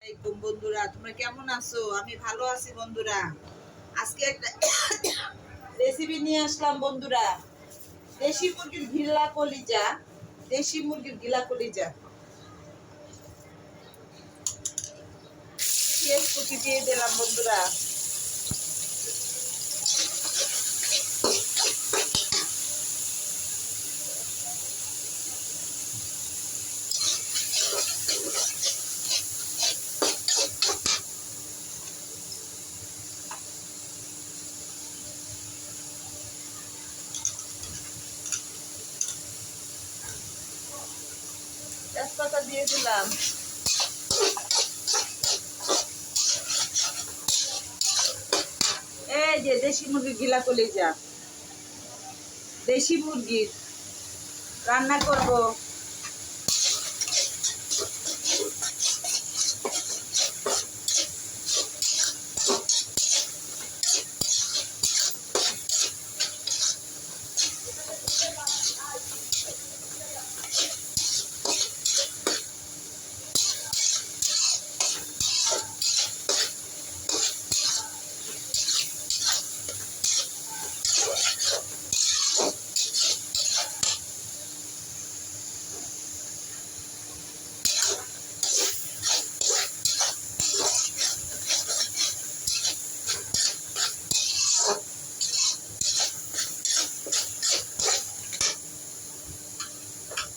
আলাইকুম বন্ধুরা, তোমরা কেমন আছো? আমি ভালো আছি বন্ধুরা। আজকে একটা রেসিপি নিয়ে আসলাম বন্ধুরা। দেশি মুরগির গিলা কলিজা। দেশি মুরগির গিলা কলিজা পেঁয়াজ কুচি দিয়ে দিলাম বন্ধুরা। তেজপাতা দিয়ে দিলাম। এই যে দেশি মুরগির গিলা কলিজা, দেশি মুরগির রান্না করব।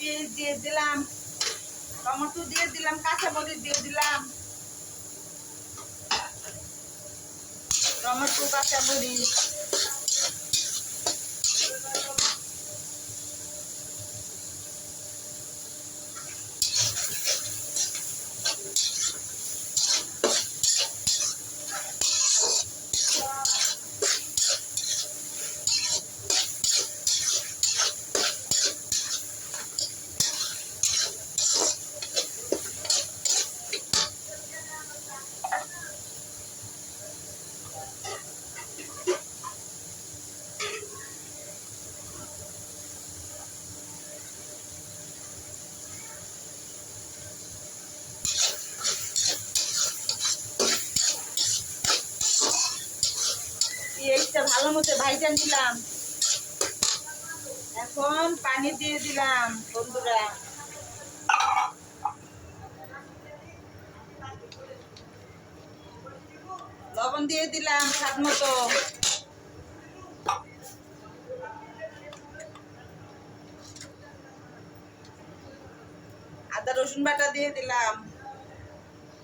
পেঁয়াজ দিয়ে দিলাম, টমেটো দিয়ে দিলাম, কাঁচা মরিচ দিয়ে দিলাম। টমেটো, কাঁচা মরিচ, পেঁয়াজটা ভালো মতো ভাইজা নিলাম। এখন পানি দিয়ে দিলাম বন্ধুরা। লবণ দিয়ে দিলাম স্বাদ মতো। আদা রসুন বাটা দিয়ে দিলাম।